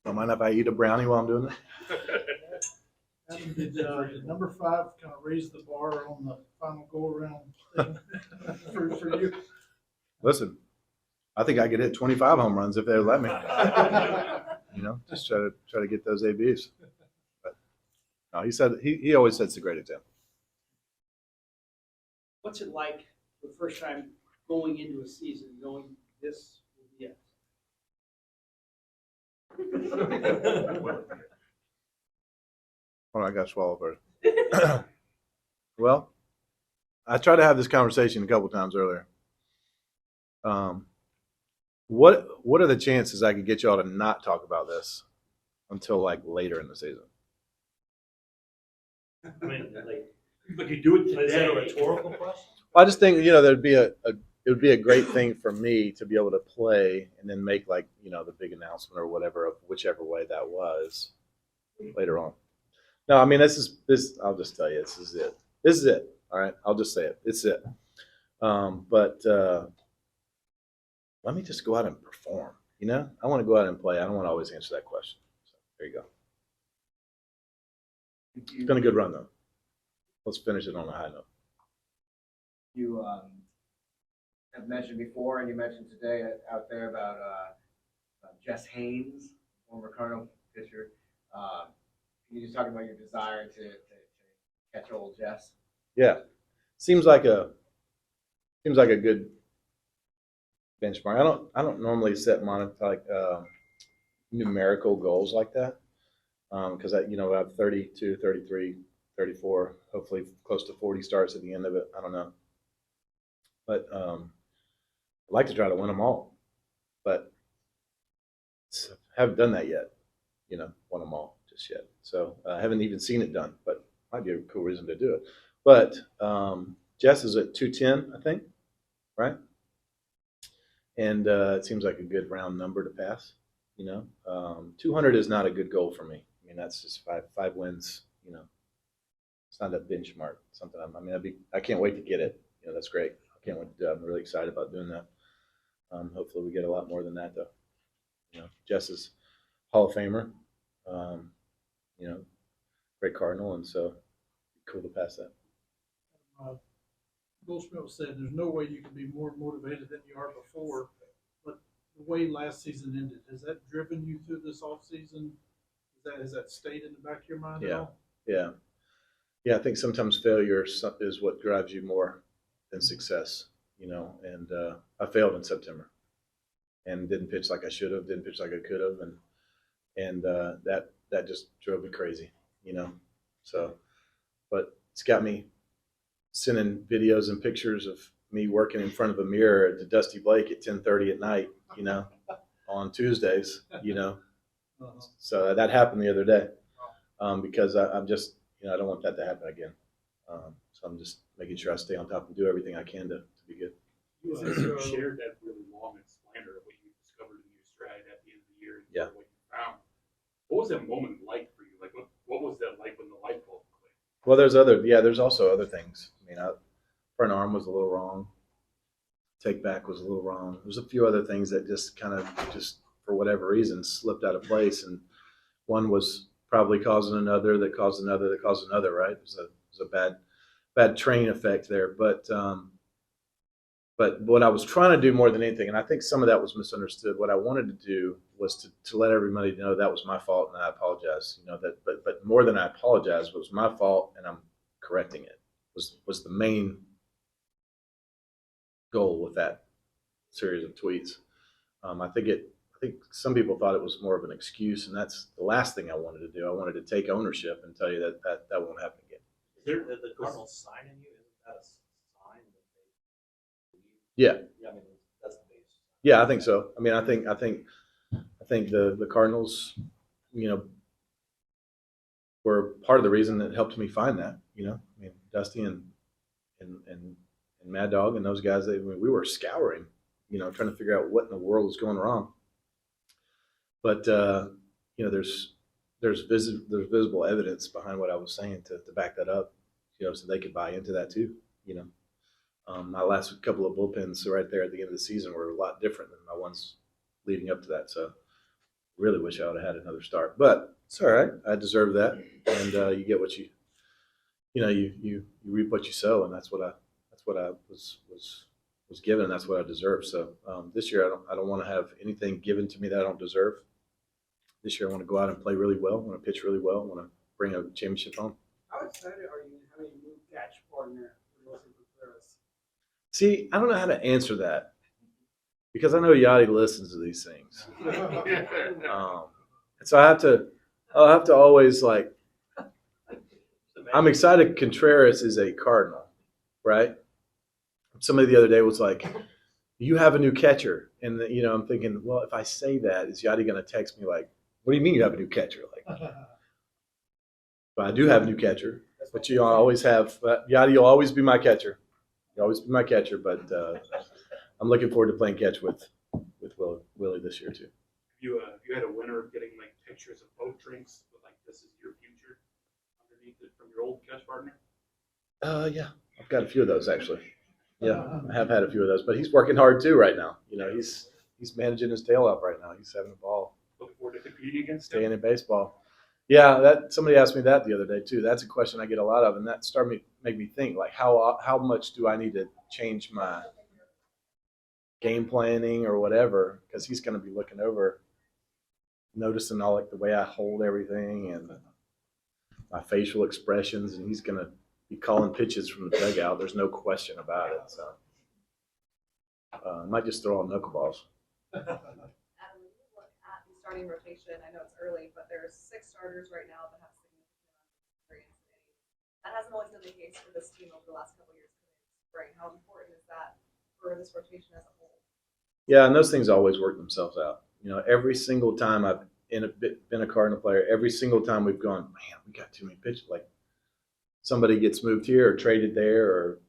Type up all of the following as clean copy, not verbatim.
Don't mind if I eat a brownie while I'm doing it. Adam, did number 5 kind of raise the bar on the final go around thing for you? Listen, I think I could hit 25 home runs if they would let me. Just try to get those ABs. But no, he always sets a great example. What's it like the first time going into a season, knowing this will be it? Oh, I got to swallow first. Well, I tried to have this conversation a couple times earlier. What are the chances I could get y'all to not talk about this until like later in the season? I mean, like you do it today. Is that a rhetorical question? I just think it would be a great thing for me to be able to play and then make like the big announcement or whatever of whichever way that was later on. No, I mean this. I'll just tell you, this is it. This is it. All right, I'll just say it. It's it. But let me just go out and perform. I want to go out and play. I don't want to always answer that question. So there you go. It's been a good run though. Let's finish it on a high note. You have mentioned before, and you mentioned today out there about Jess Haynes, former Cardinal pitcher. Can you just talk about your desire to catch old Jess? Yeah, seems like a good benchmark. I don't normally set numerical goals like that because I have 32, 33, 34, hopefully close to 40 starts at the end of it. I don't know, but I'd like to try to win them all, but haven't done that yet. Won them all just yet. So I haven't even seen it done, but might be a cool reason to do it. But Jess is at 210, I think, right? And it seems like a good round number to pass. 200 is not a good goal for me. I mean, that's just five wins. It's not a benchmark. Something. I can't wait to get it. That's great. I can't wait to do it. I'm really excited about doing that. Hopefully, we get a lot more than that, though. Jess is Hall of Famer. Great Cardinal, and so cool to pass that. Goldschmidt said there's no way you can be more motivated than you are before, but the way last season ended, has that driven you through this off season? Has that stayed in the back of your mind at all? Yeah. I think sometimes failure is what drives you more than success. And I failed in September, and didn't pitch like I should have, didn't pitch like I could have, and that just drove me crazy. So, but it's got me sending videos and pictures of me working in front of a mirror at the Dusty Blake at 10:30 at night, on Tuesdays, So that happened the other day because I'm just, I don't want that to happen again. So I'm just making sure I stay on top and do everything I can to be good. You shared that really long explainer of what you discovered in your stride at the end of the year. Yeah. What you found. What was that moment like for you? Like, what was that like when the light bulb clicked? Well, there's also other things. Front arm was a little wrong. Take back was a little wrong. There's a few other things that just kind of for whatever reason slipped out of place, and one was probably causing another that caused another that caused another. Right? It was a bad train effect there. But what I was trying to do more than anything, and I think some of that was misunderstood. What I wanted to do was to let everybody know that was my fault, and I apologize. But more than I apologize, it was my fault, and I'm correcting it. Was the main goal with that series of tweets. I think some people thought it was more of an excuse, and that's the last thing I wanted to do. I wanted to take ownership and tell you that won't happen again. Is there the Cardinals signing you? Isn't that a sign that they? Yeah. Yeah, that's the base. Yeah, I think so. I think the Cardinals, were part of the reason that helped me find that. Dusty and Mad Dog and those guys. We were scouring, trying to figure out what in the world was going wrong. But there's visible evidence behind what I was saying to back that up, so they could buy into that too. My last couple of bullpens right there at the end of the season were a lot different than my ones leading up to that. So Really wish I would have had another start, but it's all right. I deserve that, and you get what you reap what you sow, and that's what I was given, and that's what I deserve. So this year, I don't want to have anything given to me that I don't deserve. This year, I want to go out and play really well. I want to pitch really well. I want to bring a championship home. How excited are you having a new catch partner for Wilson Contreras? See, I don't know how to answer that because I know Yachty listens to these things. So I'll have to always like, I'm excited Contreras is a Cardinal, right? Somebody the other day was like, you have a new catcher. And, I'm thinking, well, if I say that, is Yachty going to text me like, what do you mean you have a new catcher? Like, but I do have a new catcher, but you always have, Yachty, you'll always be my catcher. You'll always be my catcher, but I'm looking forward to playing catch with Willie this year too. You had a winner getting like pictures of boat drinks with like this is your future underneath it from your old catch partner? Yeah, I've got a few of those actually. Yeah, I have had a few of those, but he's working hard too right now. He's managing his tail up right now. He's having a ball, Look forward to competing against staying him. in baseball. Yeah, somebody asked me that the other day too. That's a question I get a lot of, and that make me think like how much do I need to change my game planning or whatever, because he's going to be looking over, noticing all like the way I hold everything and my facial expressions, and he's going to be calling pitches from the dugout. There's no question about it. So I might just throw on knuckleballs. Adam, when you look at the starting rotation, I know it's early, but there's 6 starters right now that have significant experience in innings. That hasn't always been the case for this team over the last couple of years coming into spring. How important is that for this rotation as a whole? Yeah, and those things always work themselves out. Every single time I've been a Cardinal player, every single time we've gone, man, we got too many pitches. Like somebody gets moved here or traded there, or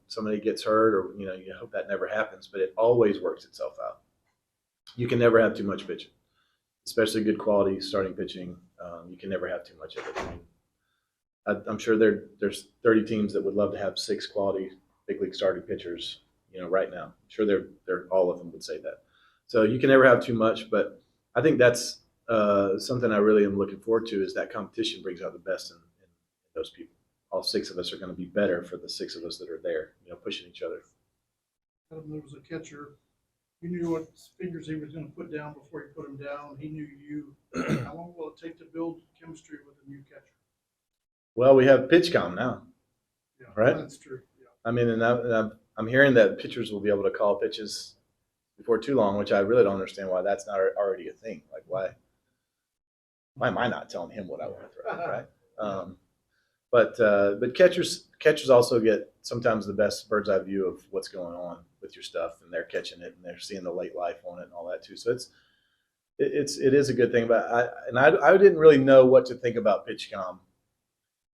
somebody gets hurt, or you hope that never happens, but it always works itself out. You can never have too much pitching, especially good quality starting pitching. You can never have too much of it. I'm sure there's 30 teams that would love to have 6 quality big league starting pitchers. Right now, I'm sure they're all of them would say that. So you can never have too much, but I think that's something I really am looking forward to, is that competition brings out the best in those people. All 6 of us are going to be better for the 6 of us that are there, pushing each other. Adam, there was a catcher. You knew what fingers he was going to put down before you put him down. He knew you. How long will it take to build chemistry with a new catcher? Well, we have PitchCom now, Yeah, right? That's true. Yeah. I mean, and I'm hearing that pitchers will be able to call pitches before too long, which I really don't understand why that's not already a thing. Like, why am I not telling him what I want to throw, right? But catchers also get sometimes the best bird's eye view of what's going on with your stuff, and they're catching it and they're seeing the late life on it and all that too. So it is a good thing. But I didn't really know what to think about PitchCom,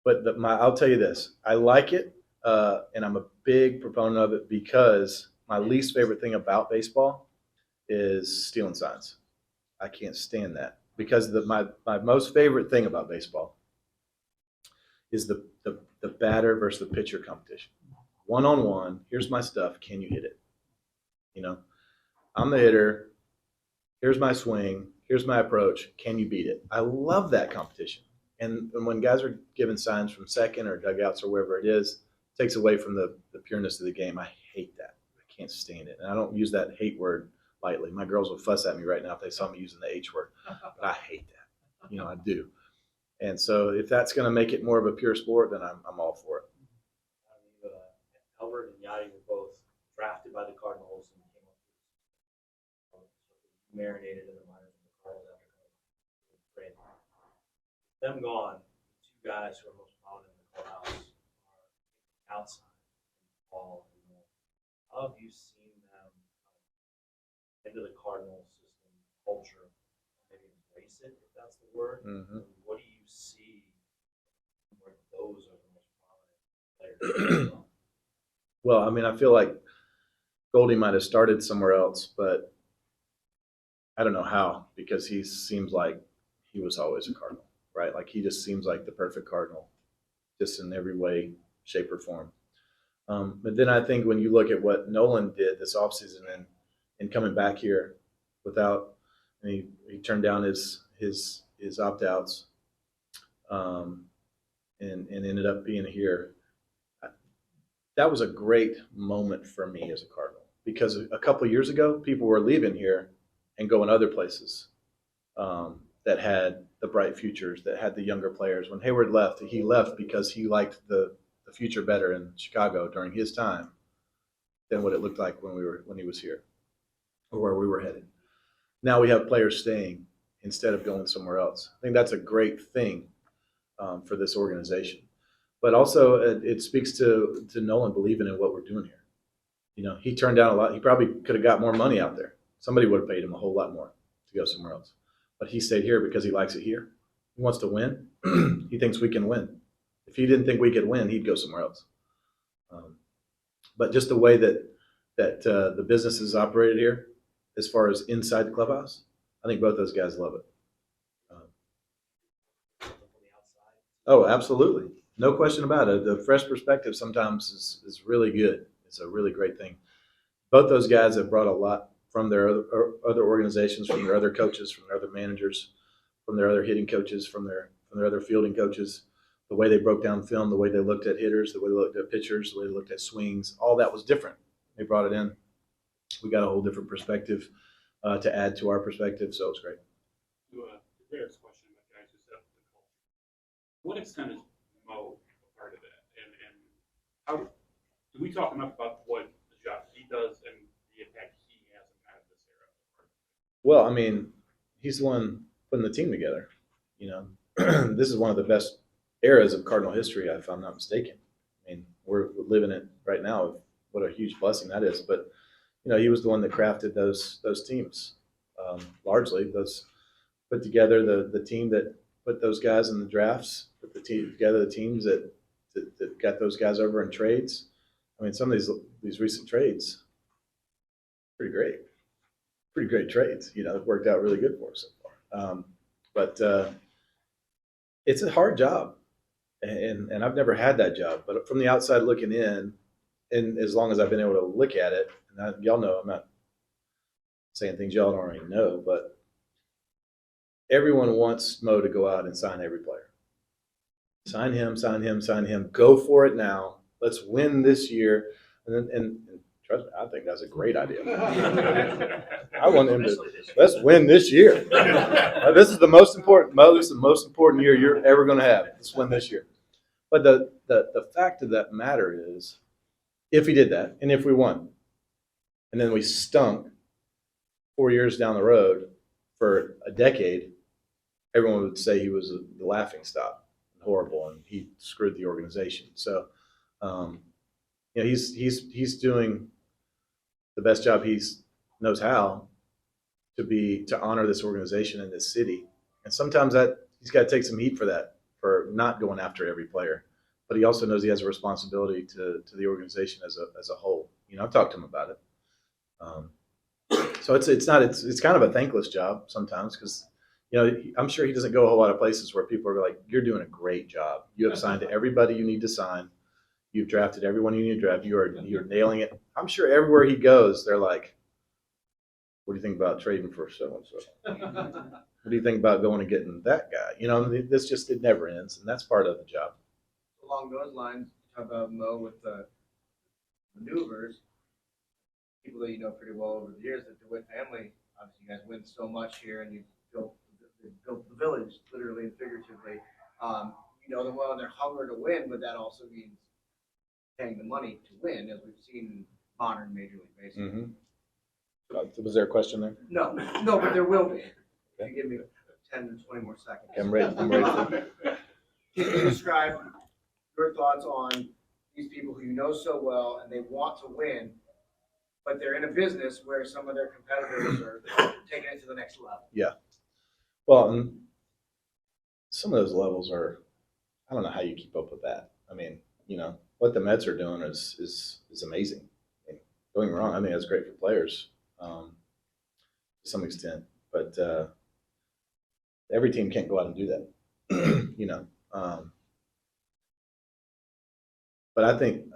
but I'll tell you this, I like it. And I'm a big proponent of it, because my least favorite thing about baseball is stealing signs. I can't stand that, because my most favorite thing about baseball is the batter versus the pitcher competition. One-on-one, here's my stuff, can you hit it? I'm the hitter, here's my swing, here's my approach, can you beat it? I love that competition. And when guys are giving signs from second or dugouts or wherever it is, takes away from the pureness of the game. I hate that. I can't stand it. And I don't use that hate word lightly. My girls will fuss at me right now if they saw me using the H word. But I hate that. I do. And so if that's going to make it more of a pure sport, then I'm all for it. Albert and Yachty were both drafted by the Cardinals and came up marinated in the minors of the Cardinals after coming back. Them gone, the 2 guys who are most prominent in the clubhouse are outside Paul and Noel. How have you seen them into the Cardinals system, culture, maybe embrace it, if that's the word? Mm-hmm. What do you see where those are the most prominent players? Well, I mean, I feel like Goldie might have started somewhere else, but I don't know how, because he seems like he was always a Cardinal, right? Like he just seems like the perfect Cardinal, just in every way, shape, or form. But then I think when you look at what Nolan did this offseason and coming back here without and he turned down his opt-outs, and ended up being here. That was a great moment for me as a Cardinal, because a couple of years ago, people were leaving here and going other places that had the bright futures, that had the younger players. When Hayward left, he left because he liked the future better in Chicago during his time than what it looked like when he was here, or where we were headed. Now we have players staying instead of going somewhere else. I think that's a great thing for this organization. But also, it speaks to Nolan believing in what we're doing here. You know, he turned down a lot. He probably could have got more money out there. Somebody would have paid him a whole lot more to go somewhere else. But he stayed here because he likes it here. He wants to win. He thinks we can win. If he didn't think we could win, he'd go somewhere else. But just the way that the business is operated here, as far as inside the clubhouse, I think both those guys love it. Oh, absolutely. No question about it. The fresh perspective sometimes is really good. It's a really great thing. Both those guys have brought a lot from their other organizations, from their other coaches, from their other managers, from their other hitting coaches, from their other fielding coaches. The way they broke down film, the way they looked at hitters, the way they looked at pitchers, the way they looked at swings, all that was different. They brought it in. We got a whole different perspective to add to our perspective, so it's great. To Derek's question about guys who set up the culture, what extent is Mo a part of that? And how do we talk enough about what the job he does and the impact he has in kind of this era? Well, I mean, he's the one putting the team together. You know, this is one of the best eras of Cardinal history, if I'm not mistaken. I mean, we're living it right now. What a huge blessing that is. But you know, he was the one that crafted those teams. Largely, those put together the team that put those guys in the drafts, put the team together, the teams that got those guys over in trades. I mean, some of these recent trades, pretty great trades. You know, it worked out really good for us so far. But it's a hard job, and I've never had that job. But from the outside looking in, and as long as I've been able to look at it, and y'all know I'm not saying things y'all don't already know, but everyone wants Mo to go out and sign every player. Sign him, sign him, sign him. Go for it now. Let's win this year. And trust me, I think that's a great idea. I want him to, let's win this year. This is the most important, Mo, this is the most important year you're ever going to have. Let's win this year. But the fact of that matter is, if he did that, and if we won, and then we stunk 4 years down the road for a decade, everyone would say he was the laughing stock, horrible, and he screwed the organization. So, you know, he's doing the best job he knows how to honor this organization in this city, and sometimes that he's got to take some heat for that, for not going after every player. But he also knows he has a responsibility to the organization as a whole. You know, I've talked to him about it. So it's kind of a thankless job sometimes, because you know, I'm sure he doesn't go a whole lot of places where people are like, "You're doing a great job. You have signed everybody you need to sign. You've drafted everyone you need to draft. You're nailing it." I'm sure everywhere he goes, they're like, "What do you think about trading for so and so? What do you think about going and getting that guy?" You know, this just, it never ends, and that's part of the job. Along those lines, talk about Mo with the maneuvers. People that you know pretty well over the years, the DeWitt family. Obviously, you guys win so much here, and you built the village, literally and figuratively. You know them well, and they're hungry to win, but that also means paying the money to win, as we've seen in modern Major League Baseball. Mm-hmm. Was there a question there? No, but there will be. If you give me 10 to 20 more seconds. I'm ready. Can you describe your thoughts on these people who you know so well, and they want to win, but they're in a business where some of their competitors are taking it to the next level? Yeah. Well, and some of those levels are, I don't know how you keep up with that. I mean, you know, what the Mets are doing is amazing. I mean, don't get me wrong, I think that's great for players to some extent, but every team can't go out and do that, you know. But I think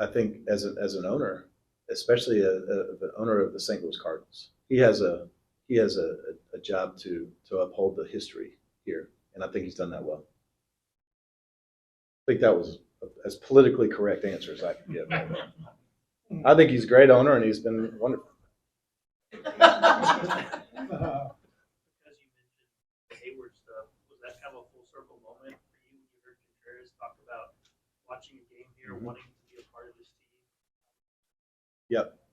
as an owner, especially an owner of the St. Louis Cardinals, he has a he has a job to uphold the history here, and I think he's done that well. I think that was as politically correct answer as I could give. I think he's a great owner, and he's been wonderful. Because you mentioned the Hayward stuff, was that kind of a full circle moment for you when you heard Contreras talk about watching a game here, wanting to be a part of this team?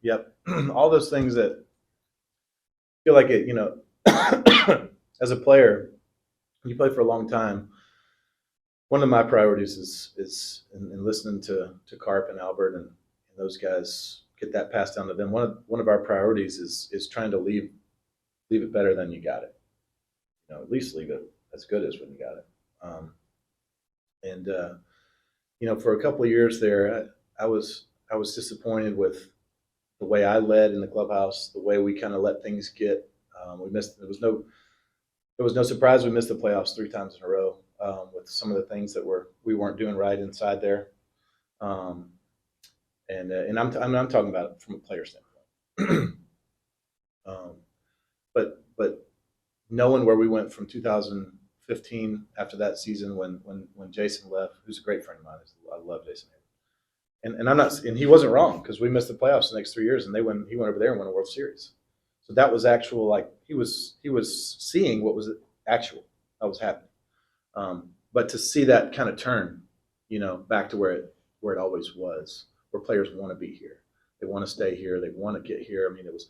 Yep. All those things that feel like it, as a player, you play for a long time. One of my priorities is in listening to Carp and Albert and those guys get that passed down to them. One of our priorities is trying to leave it better than you got it. At least leave it as good as when you got it. For a couple of years there, I was disappointed with the way I led in the clubhouse, the way we kind of let things get. We missed. There was no surprise we missed the playoffs 3 times in a row with some of the things that we weren't doing right inside there. And I'm talking about it from a player standpoint. But knowing where we went from 2015 after that season when Jason left, who's a great friend of mine, I love Jason. And he wasn't wrong because we missed the playoffs the next 3 years, and he went over there and won a World Series. So that was actual, like he was seeing what was actual that was happening. But to see that kind of turn, back to where it always was, where players want to be here, they want to stay here, they want to get here. I mean, it was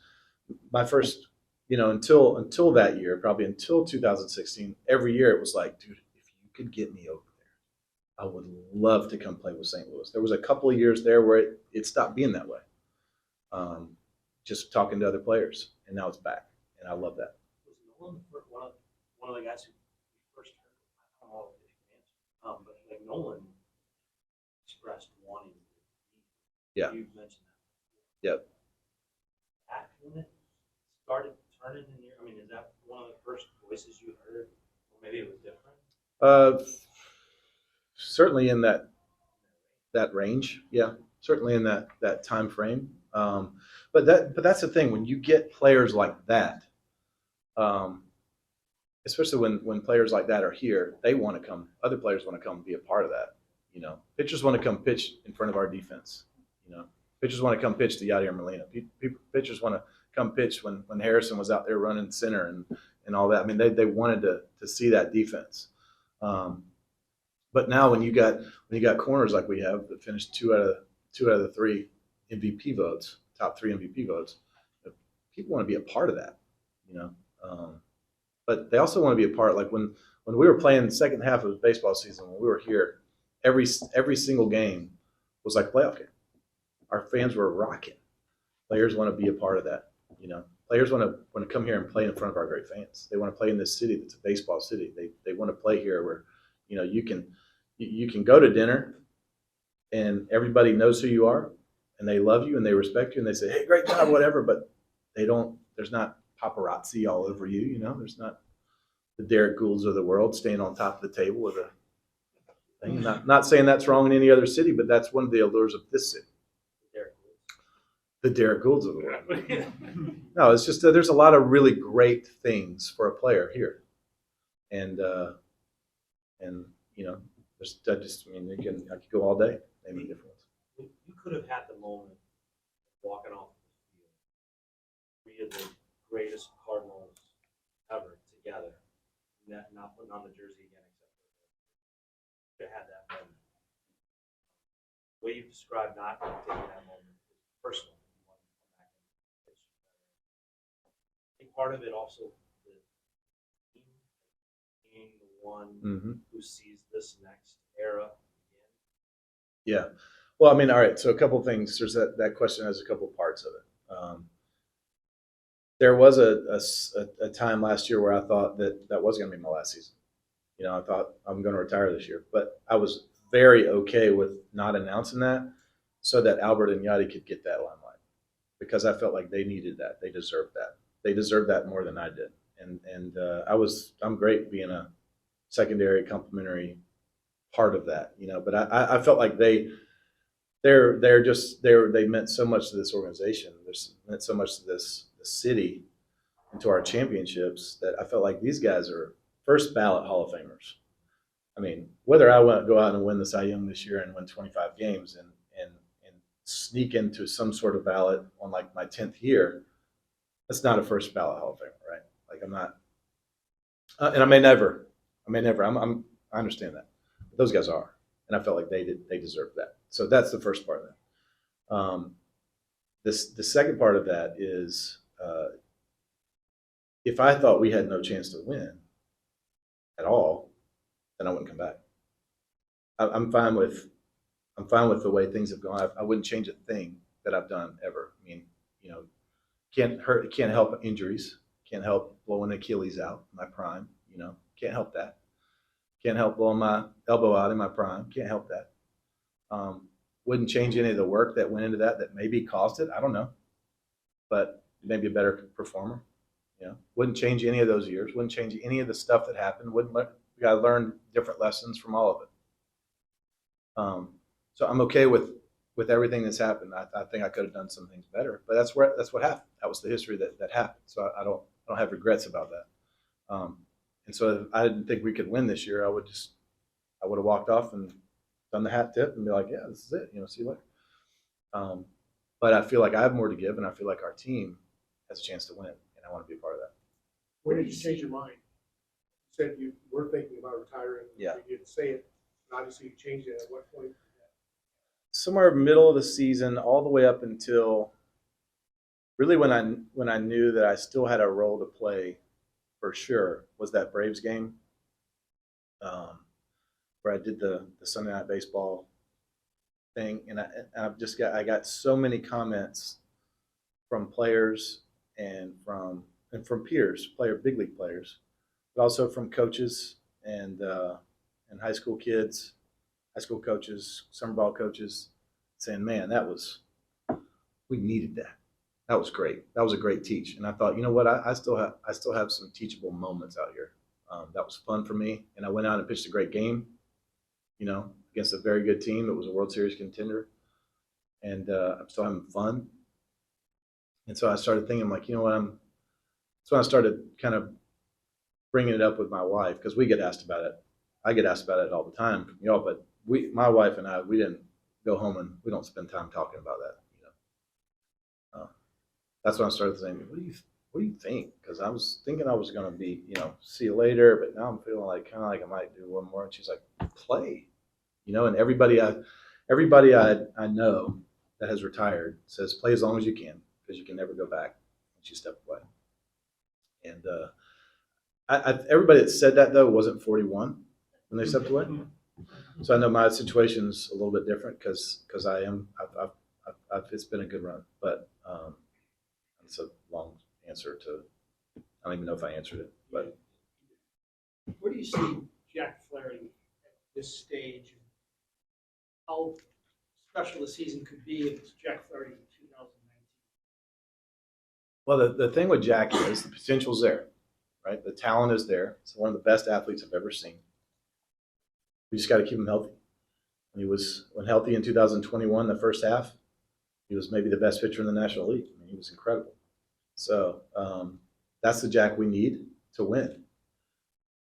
my first, until that year, probably until 2016. Every year it was like, dude, if you could get me over there, I would love to come play with St. Louis. There was a couple of years there where it stopped being that way. Just talking to other players, and now it's back, and I love that. Was Nolan one of the guys who first heard? I don't know if you can answer, but like Nolan expressed wanting to be. Yeah. You mentioned that. Yep. Back when it started turning in your, is that one of the first voices you heard, or maybe it was different? Certainly in that range, yeah. Certainly in that time frame. But that's the thing, when you get players like that, especially when players like that are here, they want to come. Other players want to come be a part of that. Pitchers want to come pitch in front of our defense. Pitchers want to come pitch to Yadier Molina. Pitchers want to come pitch when Harrison was out there running center and all that. They wanted to see that defense. But now when you got corners like we have that finished 2 out of the 3 MVP votes, top 3 MVP votes, people want to be a part of that, but they also want to be a part. Like when we were playing the second half of the baseball season, when we were here, every single game was like a playoff game. Our fans were rocking. Players want to be a part of that. Players want to come here and play in front of our great fans. They want to play in this city that's a baseball city. They want to play here where you can go to dinner and everybody knows who you are and they love you and they respect you and they say, hey, great job, whatever, but there's not paparazzi all over you, there's not the Derek Goulds of the world staying on top of the table with a thing. Not saying that's wrong in any other city, but that's one of the allures of this city. The Derek Goulds of the world. No, it's just there's a lot of really great things for a player here. And I could go all day naming different ones. You could have had the moment walking off the field, 3 of the greatest Cardinals ever together, not putting on the jersey again, except for you could have had that moment. The way you described not taking that moment is personal. You want to come back and pitch better. I think part of it also the team being the one who sees this next era again. Yeah. Well, all right. So a couple of things. There's that question has a couple of parts of it. There was a time last year where I thought that was going to be my last season. I thought I'm going to retire this year, but I was very okay with not announcing that so that Albert and Yadi could get that limelight because I felt like they needed that. They deserved that. They deserved that more than I did. And I'm great being a secondary complimentary part of that, but I felt like they meant so much to this organization. They meant so much to this city, into our championships that I felt like these guys are first ballot Hall of Famers. I mean, whether I go out and win the Cy Young this year and win 25 games and sneak into some sort of ballot on like my 10th year, that's not a first ballot Hall of Famer, right? Like I'm not, and I may never. I understand that, but those guys are, and I felt like they deserve that. So that's the first part of that. The second part of that is if I thought we had no chance to win at all, then I wouldn't come back. I'm fine with the way things have gone. I wouldn't change a thing that I've done ever. I mean, can't help injuries, can't help blowing Achilles out in my prime. Can't help that. Can't help blowing my elbow out in my prime. Can't help that. Wouldn't change any of the work that went into that maybe caused it. I don't know, but maybe a better performer. Wouldn't change any of those years. Wouldn't change any of the stuff that happened. We got to learn different lessons from all of it. So I'm okay with everything that's happened. I think I could have done some things better, but that's what happened. That was the history that happened. So I don't have regrets about that. And so if I didn't think we could win this year, I would have walked off and done the hat tip and be like, yeah, this is it. See you later. But I feel like I have more to give, and I feel like our team has a chance to win, and I want to be a part of that. When did you change your mind? You said you were thinking about retiring. Yeah. You didn't say it. Obviously, you changed it. At what point? Somewhere middle of the season, all the way up until really when I knew that I still had a role to play for sure was that Braves game where I did the Sunday Night Baseball thing, and I got so many comments from players and from peers, big league players, but also from coaches and high school kids, high school coaches, summer ball coaches, saying, "Man, we needed that. That was great. That was a great teach." And I thought, you know what? I still have some teachable moments out here. That was fun for me, and I went out and pitched a great game. Against a very good team. It was a World Series contender, and I'm still having fun. And so I started thinking, like, you know what? So I started kind of bringing it up with my wife because we get asked about it. I get asked about it all the time from y'all, but my wife and I, we didn't go home and we don't spend time talking about that. That's when I started saying, what do you think? Because I was thinking I was going to be, see you later, but now I'm feeling like kind of like I might do one more. And she's like, play, and everybody I know that has retired says play as long as you can because you can never go back once you step away. And everybody that said that though wasn't 41 when they stepped away. So I know my situation's a little bit different because it's been a good run, but it's a long answer to. I don't even know if I answered it, but Where do you see Jack Flaherty at this stage? How special the season could be if it's Jack Flaherty in 2019? well, the thing with Jack is the potential's there, right? The talent is there. It's one of the best athletes I've ever seen. We just got to keep him healthy. When healthy in 2021, the first half, he was maybe the best pitcher in the National League. I mean, he was incredible. So that's the Jack we need to win.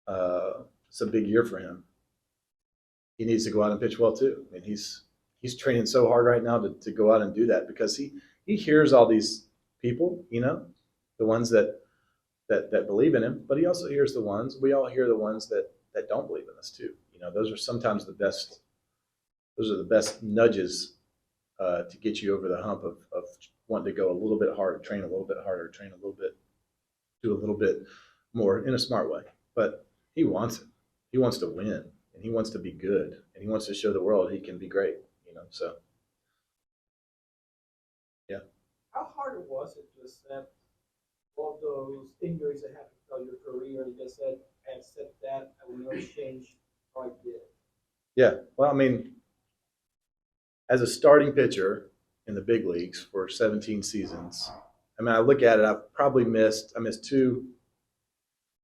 It's a big year for him. He needs to go out and pitch well too. I mean, he's training so hard right now to go out and do that because he hears all these people, the ones that believe in him, but he also hears we all hear the ones that don't believe in us too. Those are sometimes the best. Those are the best nudges to get you over the hump of wanting to go a little bit harder, train a little bit harder, train a little bit, do a little bit more in a smart way. But he wants it. He wants to win, and he wants to be good, and he wants to show the world he can be great. So yeah. How hard was it to accept all those injuries that happened throughout your career? You just said, I accept that, I will never change how I did. Yeah. Well, I mean, as a starting pitcher in the big leagues for 17 seasons, I mean, I look at it, I missed two,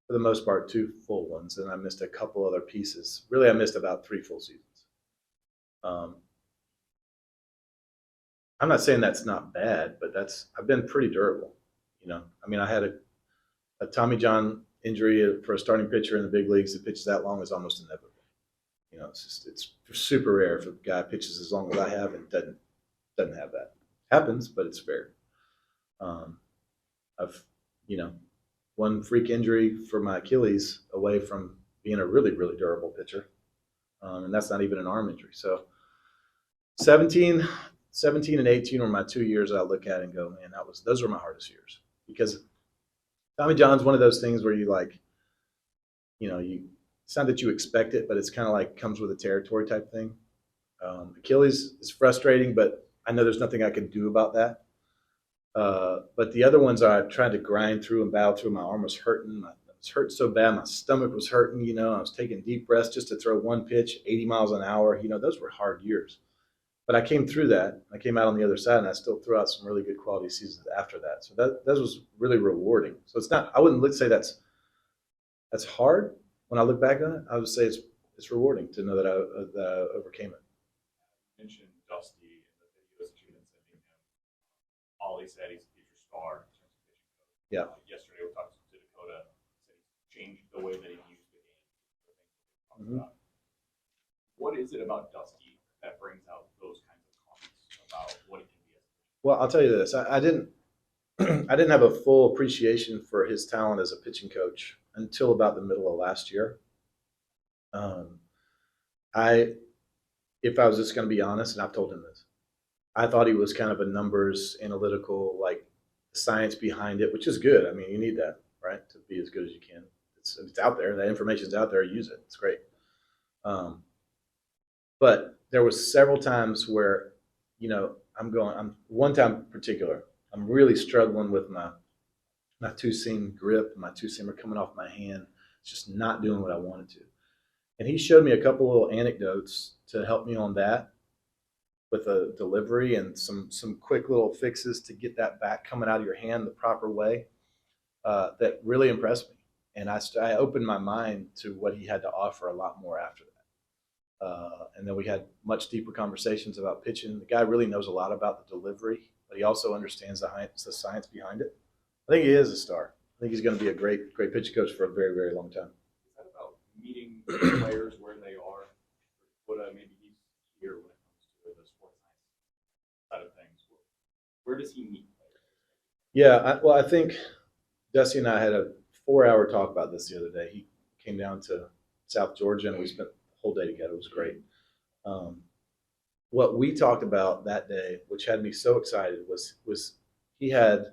for the most part, 2 full ones, and I missed a couple other pieces. Really, I missed about 3 full seasons. I'm not saying that's not bad, but I've been pretty durable. I mean, I had a Tommy John injury for a starting pitcher in the big leagues that pitches that long is almost inevitable. You know, it's super rare if a guy pitches as long as I have and doesn't have that. Happens, but it's rare. I've, you know, one freak injury for my Achilles away from being a really, really durable pitcher. And that's not even an arm injury. So 17 and 18 were my 2 years I look at and go, man, those were my hardest years. Because Tommy John's one of those things where you like, you know, it's not that you expect it, but it's kind of like comes with a territory type thing. Achilles is frustrating, but I know there's nothing I can do about that. But the other ones I tried to grind through and battle through. My arm was hurting. I was hurt so bad. My stomach was hurting. You know, I was taking deep breaths just to throw one pitch, 80 miles an hour. You know, those were hard years. But I came through that. I came out on the other side, and I still threw out some really good quality seasons after that. So that was really rewarding. So it's not. I wouldn't say that's hard. When I look back on it, I would say it's rewarding to know that I overcame it. You mentioned Dusty in the videos that you've been sending him. Ollie said he's a future star in terms of pitching coach. Yeah. Yesterday we talked to Dakota. Said he's changed the way that he views the game. Mm-hmm. What is it about Dusty that brings out those kinds of comments about what it can be? Well, I'll tell you this: I didn't I didn't have a full appreciation for his talent as a pitching coach until about the middle of last year. If I was just going to be honest, and I've told him this, I thought he was kind of a numbers analytical, like science behind it, which is good. I mean, you need that, right, to be as good as you can. It's out there. That information's out there. Use it. It's great. But there was several times where, you know, I'm one time in particular, I'm really struggling with my two-seam grip, my two-seamer coming off my hand. It's just not doing what I wanted to. And he showed me a couple little anecdotes to help me on that with a delivery and some quick little fixes to get that back coming out of your hand the proper way that really impressed me. And I opened my mind to what he had to offer a lot more after that. And then we had much deeper conversations about pitching. The guy really knows a lot about the delivery, but he also understands the science behind it. I think he is a star. I think he's going to be a great pitching coach for a very, very long time. Is that about meeting players where they are? What maybe he's here when it comes to the sports science side of things. Where does he meet players? Yeah, I think Dusty and I had a 4-hour talk about this the other day. He came down to South Georgia, and we spent the whole day together. It was great. What we talked about that day, which had me so excited, was he had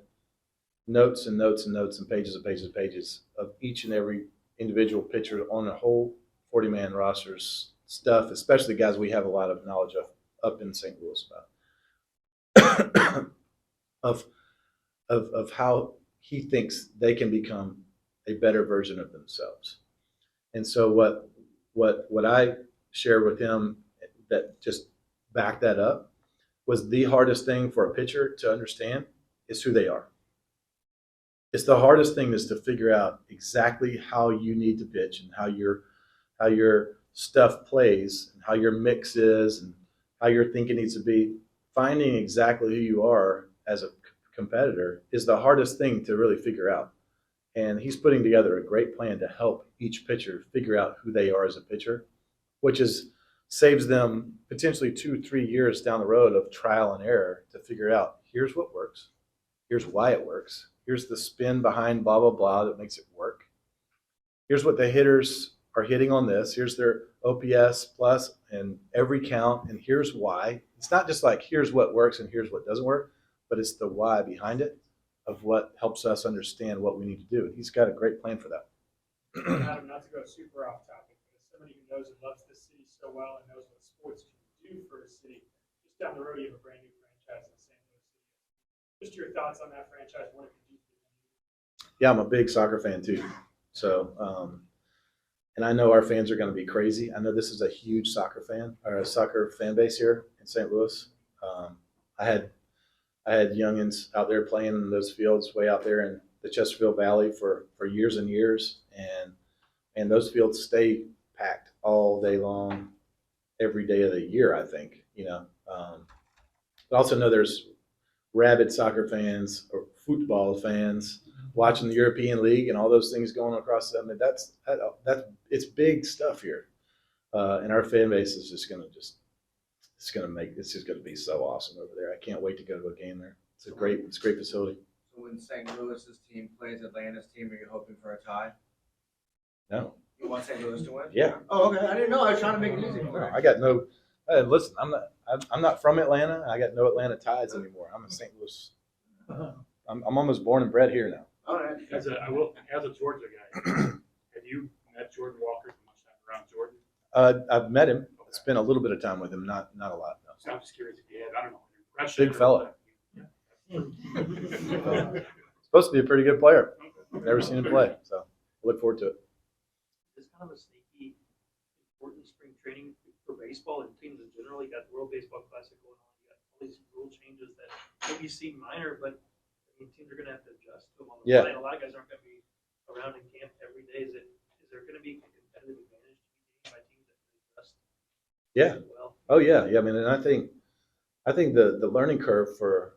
notes and notes and notes and pages and pages and pages of each and every individual pitcher on a whole 40-man roster's stuff, especially guys we have a lot of knowledge of up in St. Louis about, of how he thinks they can become a better version of themselves. And so what I shared with him that just backed that up was the hardest thing for a pitcher to understand is who they are. It's the hardest thing is to figure out exactly how you need to pitch and how your stuff plays and how your mix is and how your thinking needs to be. Finding exactly who you are as a competitor is the hardest thing to really figure out. And he's putting together a great plan to help each pitcher figure out who they are as a pitcher, which saves them potentially 2-3 years down the road of trial and error to figure out here's what works, here's why it works, here's the spin behind blah, blah, blah that makes it work. Here's what the hitters are hitting on this. Here's their OPS plus and every count, and here's why. It's not just like here's what works and here's what doesn't work, but it's the why behind it of what helps us understand what we need to do. He's got a great plan for that. Adam, not to go super off topic, but as somebody who knows and loves this city so well and knows what sports can do for a city, just down the road you have a brand new franchise in St. Louis City. Just your thoughts on that franchise, what it could do for you. Yeah, I'm a big soccer fan too. So, and I know our fans are going to be crazy. I know this is a huge soccer fan base here in St. Louis. I had youngins out there playing in those fields way out there in the Chesterfield Valley for years and years, and those fields stay packed all day long, every day of the year. I think but also know there's rabid soccer fans or football fans watching the European League and all those things going across. I mean, that's it's big stuff here, and our fan base is just it's just gonna be so awesome over there. I can't wait to go to a game there. It's a great facility. So when St. Louis's team plays Atlanta's team, are you hoping for a tie? No, You want St. Louis to win? yeah, Oh, okay. I didn't know. I was trying to make it easy. no, I got no. Listen, I'm not from Atlanta. I got no Atlanta ties anymore. I'm a St. Louis. I'm almost born and bred here now. All right. As a Georgia guy, have you met Jordan Walker much time around Jordan? I've met him. Spent a little bit of time with him, not a lot. No. So I'm just curious if you had, I don't know, an impression. Big fella. Supposed to be a pretty good player. Never seen him play, so I look forward to it. It's kind of a sneaky, important spring training for baseball and teams in general. You got the World Baseball Classic going on. You got all these rule changes that maybe seem minor, but I mean, teams are going to have to adjust to them on the Yeah. fly. And a lot of guys aren't going to be around in camp every day. Is there going to be a competitive advantage by teams that can adjust? Yeah. Well, Oh yeah. I mean, and I think the learning curve for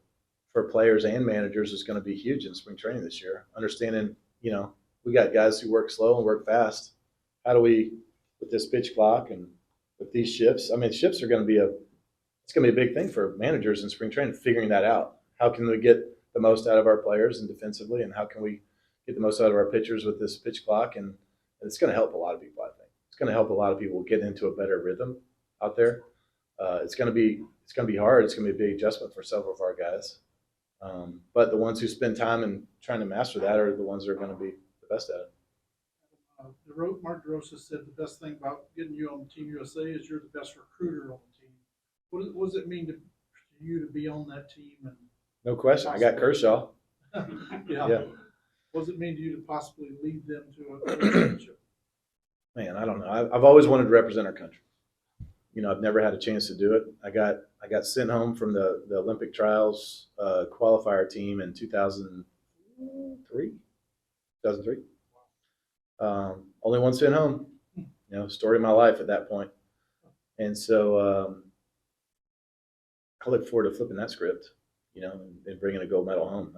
players and managers is going to be huge in spring training this year. Understanding, we got guys who work slow and work fast. How do we, with this pitch clock and with these shifts? I mean, shifts are going to be it's going to be a big thing for managers in spring training, figuring that out. How can we get the most out of our players and defensively, and how can we get the most out of our pitchers with this pitch clock? And it's going to help a lot of people, I think. It's going to help a lot of people get into a better rhythm out there. It's going to be hard. It's going to be a big adjustment for several of our guys. But the ones who spend time in trying to master that are the ones that are going to be the best at it. Mark DeRosa said the best thing about getting you on Team USA is you're the best recruiter on the team. What does it mean to you to be on that team? And No question. I got Kershaw. Yeah. What does it mean to you to possibly lead them to a championship? Man, I don't know. I've always wanted to represent our country. I've never had a chance to do it. I got sent home from the Olympic trials qualifier team in 2003. Only one sent home. Story of my life at that point. And so I look forward to flipping that script, and bringing a gold medal home.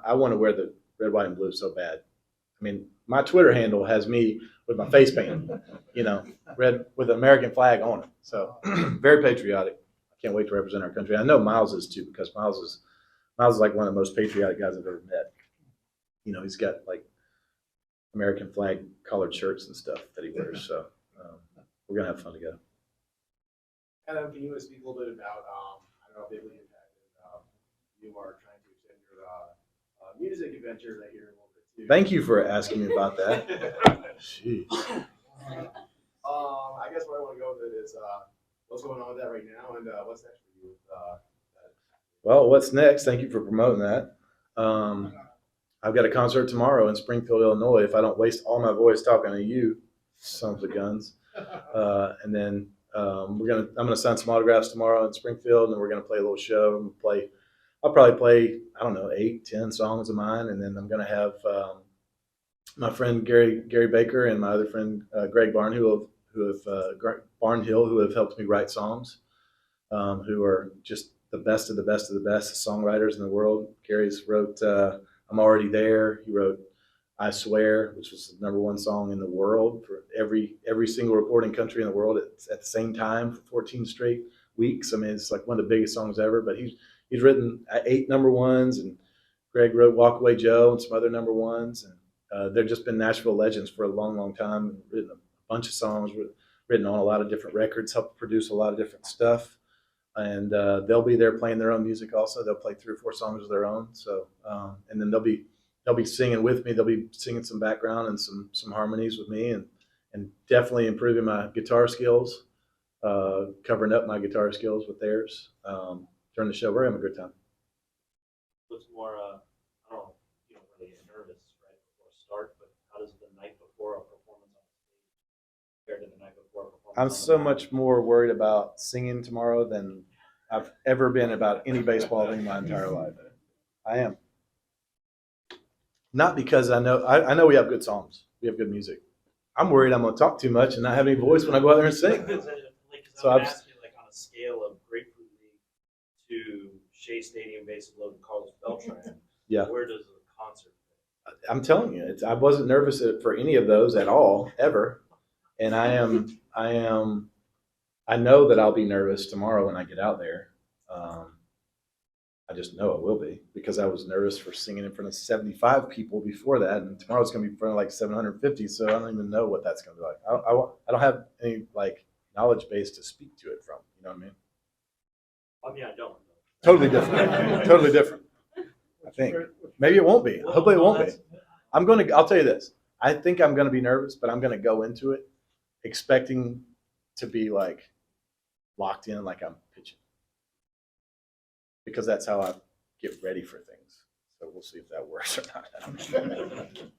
I want to wear the red, white, and blue so bad. I mean, my Twitter handle has me with my face paint, red with the American flag on it. So very patriotic. I can't wait to represent our country. I know Miles is too, because Miles is like one of the most patriotic guys I've ever met. He's got like American flag colored shirts and stuff that he wears. So we're gonna have fun together. Adam, can you speak a little bit about, I don't know if they really impacted, you are trying to extend your music adventure that you're a little bit too. Thank you for asking me about that. Jeez. I guess where I want to go with it is what's going on with that right now, and what's next for you with that? Well, what's next? Thank you for promoting that. I've got a concert tomorrow in Springfield, Illinois. If I don't waste all my voice talking to you, sons of guns, and then I'm gonna sign some autographs tomorrow in Springfield, and then we're gonna play a little show. I'll probably play 8-10 songs of mine, and then I'm gonna have my friend Gary Baker and my other friend Greg Barnhill, who have helped me write songs, who are just the best of the best of the best songwriters in the world. Gary's wrote I'm Already There. He wrote I Swear, which was the #1 song in the world for every single recording country in the world at the same time for 14 straight weeks. I mean, it's like one of the biggest songs ever. But he's written 8 #1s, and Greg wrote Walk Away Joe and some other #1s, and they've just been Nashville legends for a long, long time. Written a bunch of songs, written on a lot of different records, helped produce a lot of different stuff. And they'll be there playing their own music also. They'll play 3 or 4 songs of their own. So and then they'll be singing with me. They'll be singing some background and some harmonies with me, and definitely improving my guitar skills, covering up my guitar skills with theirs. During the show, we're having a good time. What's more, I don't know, you don't really get nervous right before start, but how does the night before a performance on stage compared to the night before a performance? I'm so much more worried about singing tomorrow than I've ever been about any baseball thing my entire life. I am. Not because I know we have good songs. We have good music. I'm worried I'm going to talk too much and not have any voice when I go out there and sing. So I'm asking, like, on a scale of Grapefruit League to Shea Stadium base of loaded Carlos Beltran, Yeah. where does the concert fit? I'm telling you, I wasn't nervous for any of those at all, ever. And I know that I'll be nervous tomorrow when I get out there. I just know I will be because I was nervous for singing in front of 75 people before that. And tomorrow's going to be in front of like 750. So I don't even know what that's going to be like. I don't have any like knowledge base to speak to it from. You know what I mean? I mean, I don't. Totally different. Totally different. I think. Maybe it won't be. Hopefully it won't be. I'll tell you this. I think I'm going to be nervous, but I'm going to go into it expecting to be like locked in like I'm pitching. Because that's how I get ready for things. So we'll see if that works or not.